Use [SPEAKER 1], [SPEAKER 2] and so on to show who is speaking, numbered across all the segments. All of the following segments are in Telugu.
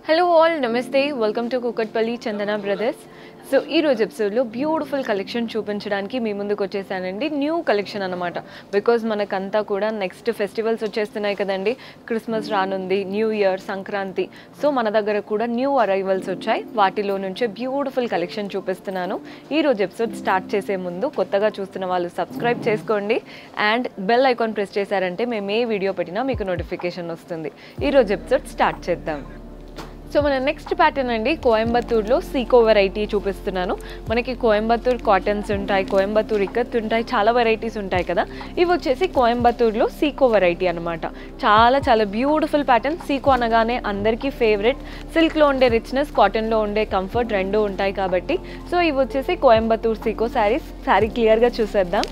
[SPEAKER 1] Hello all, Namaste, welcome to Kukatpalli Chandana Brothers. So ee roju episode lo beautiful collection చూపించడానికి మీ ముందుకు వచ్చేసానండి. న్యూ కలెక్షన్ అన్నమాట. బికాజ్ మనకంతా కూడా నెక్స్ట్ ఫెస్టివల్స్ వచ్చేస్తున్నాయి కదండి. క్రిస్మస్ రానుంది, న్యూ ఇయర్, సంక్రాంతి. సో మన దగ్గర కూడా న్యూ అరైవల్స్ వచ్చాయి. వాటిలో నుంచే బ్యూటిఫుల్ కలెక్షన్ చూపిస్తున్నాను. ఈ రోజు ఎపిసోడ్ స్టార్ట్ చేసే ముందు కొత్తగా చూస్తున్న వాళ్ళు సబ్స్క్రైబ్ చేసుకోండి అండ్ బెల్ ఐకాన్ ప్రెస్ చేశారంటే మేము ఏ వీడియో పెట్టినా మీకు నోటిఫికేషన్ వస్తుంది. ఈ రోజు ఎపిసోడ్ స్టార్ట్ చేద్దాం. సో మన నెక్స్ట్ ప్యాటర్న్ అండి, కోయంబత్తూర్లో సీకో వెరైటీ చూపిస్తున్నాను. మనకి కోయంబత్తూర్ కాటన్స్ ఉంటాయి, కోయంబత్తూర్ ఇక్కత్ ఉంటాయి, చాలా వెరైటీస్ ఉంటాయి కదా. ఇవి వచ్చేసి కోయంబత్తూర్లో సీకో వెరైటీ అనమాట. చాలా చాలా బ్యూటిఫుల్ ప్యాటర్న్. సీకో అనగానే అందరికీ ఫేవరెట్. సిల్క్లో ఉండే రిచ్నెస్, కాటన్లో ఉండే కంఫర్ట్ రెండు ఉంటాయి కాబట్టి. సో ఇవి వచ్చేసి కోయంబత్తూర్ సీకో శారీస్. శారీ క్లియర్గా చూసేద్దాం.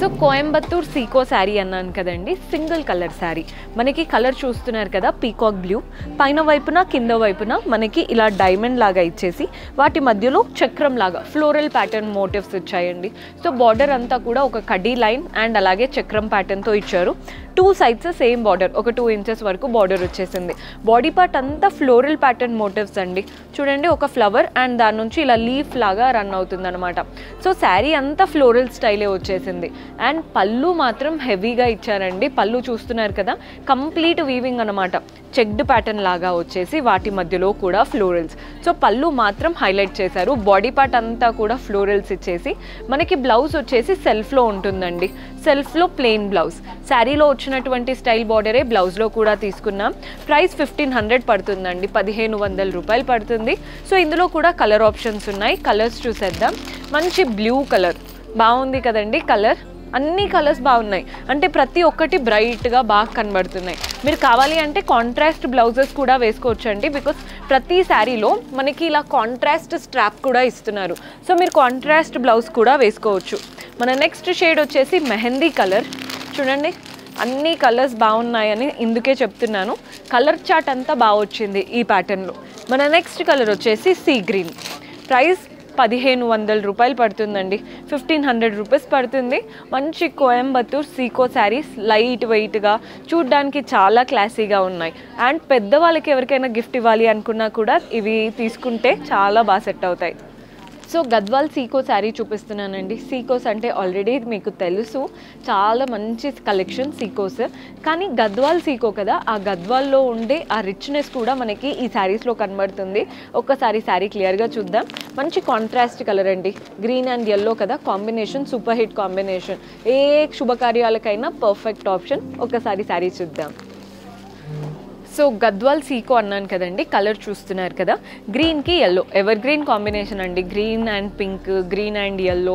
[SPEAKER 1] సో కోయంబత్తూర్ సీకో శారీ అన్నాను కదండి, సింగిల్ కలర్ శారీ. మనకి కలర్ చూస్తున్నారు కదా, పీకాక్ బ్లూ. పైన వైపున కింద వైపున మనకి ఇలా డైమండ్ లాగా ఇచ్చేసి వాటి మధ్యలో చక్రం లాగా ఫ్లోరల్ ప్యాటర్న్ మోటివ్స్ వచ్చాయండి. సో బార్డర్ అంతా కూడా ఒక కడ్డీ లైన్ అండ్ అలాగే చక్రం ప్యాటర్న్తో ఇచ్చారు. టూ సైడ్స్ సేమ్ బార్డర్, ఒక 2 ఇంచెస్ వరకు బార్డర్ వచ్చేసింది. బాడీ పార్ట్ అంతా ఫ్లోరల్ ప్యాటర్న్ మోటివ్స్ అండి. చూడండి, ఒక ఫ్లవర్ అండ్ దాని నుంచి ఇలా లీఫ్ లాగా రన్ అవుతుంది అనమాట. సో శారీ అంతా ఫ్లోరల్ స్టైలే వచ్చేసింది. అండ్ పళ్ళు మాత్రం హెవీగా ఇచ్చారండి. పళ్ళు చూస్తున్నారు కదా, కంప్లీట్ వీవింగ్ అనమాట. చెక్డ్ ప్యాటర్న్ లాగా వచ్చేసి వాటి మధ్యలో కూడా ఫ్లోరల్స్. సో పళ్ళు మాత్రం హైలైట్ చేశారు. బాడీ పార్ట్ అంతా కూడా ఫ్లోరల్స్ ఇచ్చేసి మనకి బ్లౌజ్ వచ్చేసి సెల్ఫ్లో ఉంటుందండి. సెల్ఫ్లో ప్లెయిన్ బ్లౌజ్. శారీలో వచ్చినటువంటి స్టైల్ బార్డరే బ్లౌజ్లో కూడా తీసుకున్నాం. ప్రైస్ 1500 పడుతుందండి, 1500 రూపాయలు పడుతుంది. సో ఇందులో కూడా కలర్ ఆప్షన్స్ ఉన్నాయి. కలర్స్ చూసేద్దాం. మంచి బ్లూ కలర్ బాగుంది కదండి. కలర్ అన్ని కలర్స్ బాగున్నాయి, అంటే ప్రతి ఒక్కటి బ్రైట్గా బాగా కనబడుతున్నాయి. మీరు కావాలి అంటే కాంట్రాస్ట్ బ్లౌజెస్ కూడా వేసుకోవచ్చండి. బికాస్ ప్రతి శారీలో మనకి ఇలా కాంట్రాస్ట్ స్ట్రాప్ కూడా ఇస్తున్నారు. సో మీరు కాంట్రాస్ట్ బ్లౌజ్ కూడా వేసుకోవచ్చు. మన నెక్స్ట్ షేడ్ వచ్చేసి మెహందీ కలర్. చూడండి, అన్ని కలర్స్ బాగున్నాయని ఇందుకే చెప్తున్నాను. కలర్ చార్ట్ అంతా బాగా వచ్చింది ఈ ప్యాటర్న్లో. మన నెక్స్ట్ కలర్ వచ్చేసి సీ గ్రీన్. ప్రైస్ 1500 రూపాయలు పడుతుందండి, 1500 రూపీస్ పడుతుంది. మంచి కోయంబత్తూర్ సీకో శారీస్, లైట్ వెయిట్గా, చూడ్డానికి చాలా క్లాసీగా ఉన్నాయి. అండ్ పెద్దవాళ్ళకి ఎవరికైనా గిఫ్ట్ ఇవ్వాలి అనుకున్నా కూడా ఇవి తీసుకుంటే చాలా బాగా సెట్ అవుతాయి. సో గద్వాల్ సీకో శారీ చూపిస్తున్నానండి. సీకోస్ అంటే ఆల్రెడీ మీకు తెలుసు, చాలా మంచి కలెక్షన్ సీకోస్. కానీ గద్వాల్ సీకో కదా, ఆ గద్వాల్లో ఉండే ఆ రిచ్నెస్ కూడా మనకి ఈ శారీస్లో కనబడుతుంది. ఒక్కసారి శారీ క్లియర్గా చూద్దాం. మంచి కాంట్రాస్ట్ కలర్ అండి, గ్రీన్ అండ్ ఎల్లో కదా, కాంబినేషన్ సూపర్ హిట్ కాంబినేషన్. ఏ శుభకార్యాలకైనా పర్ఫెక్ట్ ఆప్షన్. ఒక్కసారి శారీ చూద్దాం. సో గద్వాల్ సీకో అన్నాను కదండి, కలర్ చూస్తున్నారు కదా, గ్రీన్కి ఎల్లో ఎవర్ గ్రీన్ కాంబినేషన్ అండి. Green and pink, green and yellow,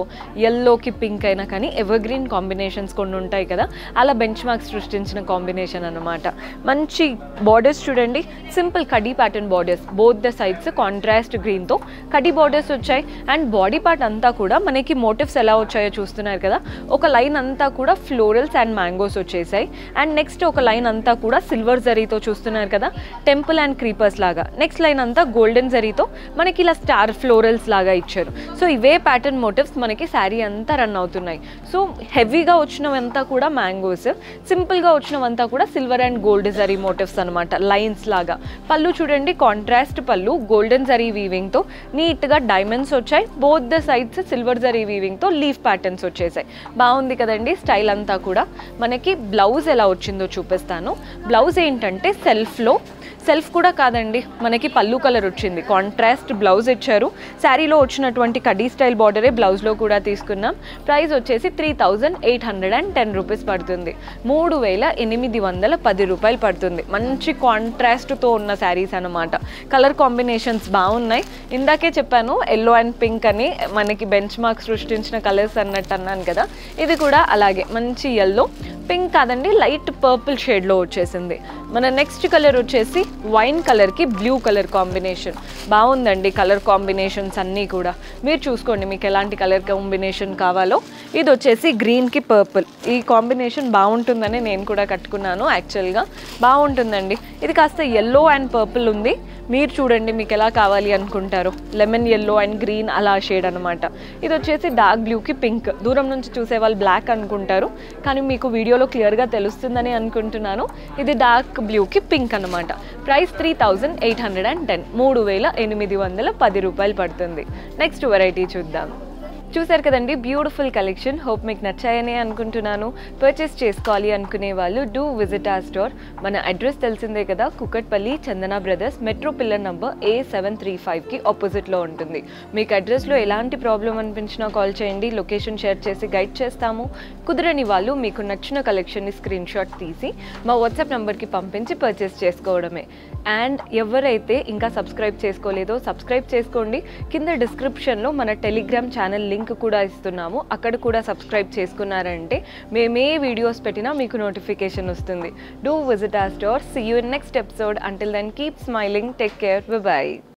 [SPEAKER 1] ఎల్లోకి పింక్ అయినా కానీ ఎవర్ గ్రీన్ కాంబినేషన్స్ కొన్ని ఉంటాయి కదా, అలా బెంచ్ మార్క్స్ సృష్టించిన కాంబినేషన్ అనమాట. మంచి బార్డర్స్ చూడండి, సింపుల్ కడీ pattern borders, both the sides contrast గ్రీన్తో కడీ బార్డర్స్ వచ్చాయి. అండ్ బాడీ పార్ట్ అంతా కూడా మనకి మోటివ్స్ ఎలా వచ్చాయో చూస్తున్నారు కదా. ఒక లైన్ అంతా కూడా ఫ్లోరల్స్ అండ్ మ్యాంగోస్ వచ్చేసాయి. అండ్ నెక్స్ట్ ఒక లైన్ అంతా కూడా సిల్వర్ జరీతో చూస్తున్నారు కదా, టెంపుల్ అండ్ క్రీపర్స్ లాగా. నెక్స్ట్ లైన్ అంతా గోల్డెన్ జరీతో మనకి ఇలా స్టార్ ఫ్లోరల్స్ లాగా ఇచ్చారు. సో ఇవే ప్యాటర్న్ మోటివ్స్ మనకి శారీ అంతా రన్ అవుతున్నాయి. సో హెవీగా వచ్చినవంతా కూడా మ్యాంగోస్, సింపుల్గా వచ్చినవంతా కూడా silver and gold zari motifs అనమాట, లైన్స్ లాగా. పళ్ళు చూడండి, కాంట్రాస్ట్ పళ్ళు, గోల్డెన్ జరీ వీవింగ్తో నీట్గా డైమండ్స్ వచ్చాయి. Both the sides silver zari వీవింగ్తో లీఫ్ ప్యాటర్న్స్ వచ్చేసాయి. బాగుంది కదండి స్టైల్ అంతా కూడా. మనకి బ్లౌజ్ ఎలా వచ్చిందో చూపిస్తాను. బ్లౌజ్ ఏంటంటే సెల్ఫ్ కూడా కాదండి, మనకి పళ్ళు కలర్ వచ్చింది, కాంట్రాస్ట్ బ్లౌజ్ ఇచ్చారు. శారీలో వచ్చినటువంటి కడీ స్టైల్ బార్డరే బ్లౌజ్లో కూడా తీసుకున్నాం. ప్రైస్ వచ్చేసి 3810 రూపీస్ పడుతుంది, 3810 రూపాయలు పడుతుంది. మంచి కాంట్రాస్ట్తో ఉన్న శారీస్ అనమాట. కలర్ కాంబినేషన్స్ బాగున్నాయి. ఇందాకే చెప్పాను ఎల్లో అండ్ పింక్ అని, మనకి బెంచ్ మార్క్ సృష్టించిన కలర్స్ అన్నట్టు అన్నాను కదా, ఇది కూడా అలాగే మంచి ఎల్లో, పింక్ కాదండి, లైట్ పర్పుల్ షేడ్లో వచ్చేసింది. మన నెక్స్ట్ కలర్ వచ్చేసి వైన్ కలర్కి బ్లూ కలర్ కాంబినేషన్. బాగుందండి కలర్ కాంబినేషన్స్ అన్నీ కూడా. మీరు చూసుకోండి మీకు ఎలాంటి కలర్ కాంబినేషన్ కావాలో. ఇది వచ్చేసి గ్రీన్కి పర్పుల్. ఈ కాంబినేషన్ బాగుంటుందని నేను కూడా కట్టుకున్నాను. యాక్చువల్గా బాగుంటుందండి. ఇది కాస్త ఎల్లో అండ్ పర్పుల్ ఉంది. మీరు చూడండి మీకు ఎలా కావాలి అనుకుంటారో. లెమన్ ఎల్లో అండ్ గ్రీన్ అలా షేడ్ అనమాట. ఇది వచ్చేసి డార్క్ బ్లూకి పింక్. దూరం నుంచి చూసే వాళ్ళు బ్లాక్ అనుకుంటారు, కానీ మీకు వీడియో వీడియోలో క్లియర్గా తెలుస్తుందని అనుకుంటున్నాను. ఇది డార్క్ బ్లూకి పింక్ అనమాట. ప్రైస్ 3810, 3810 రూపాయలు పడుతుంది. నెక్స్ట్ వెరైటీ చూద్దాం. చూసారు కదండి, బ్యూటిఫుల్ కలెక్షన్. హోప్ మీకు నచ్చాయని అనుకుంటున్నాను. పర్చేస్ చేసుకోవాలి అనుకునే వాళ్ళు డూ విజిట్ ఆ స్టోర్. మన అడ్రస్ తెలిసిందే కదా, కుకట్పల్లి చందన బ్రదర్స్, మెట్రో పిల్లర్ నంబర్ A735కి ఆపోజిట్లో ఉంటుంది. మీకు అడ్రస్లో ఎలాంటి ప్రాబ్లం అనిపించినా కాల్ చేయండి, లొకేషన్ షేర్ చేసి గైడ్ చేస్తాము. కుదరని వాళ్ళు మీకు నచ్చిన కలెక్షన్ని స్క్రీన్ షాట్ తీసి మా వాట్సాప్ నెంబర్కి పంపించి పర్చేస్ చేసుకోవడమే. అండ్ ఎవరైతే ఇంకా సబ్స్క్రైబ్ చేసుకోలేదో సబ్స్క్రైబ్ చేసుకోండి. కింద డిస్క్రిప్షన్లో మన టెలిగ్రామ్ ఛానల్ లింక్ కూడా ఇస్తున్నాము. అక్కడ కూడా సబ్స్క్రైబ్ చేసుకున్నారంటే మేమే వీడియోస్ పెట్టినా మీకు నోటిఫికేషన్ వస్తుంది. Do visit our store. See you in next episode. Until then, keep smiling. Take care. Bye bye.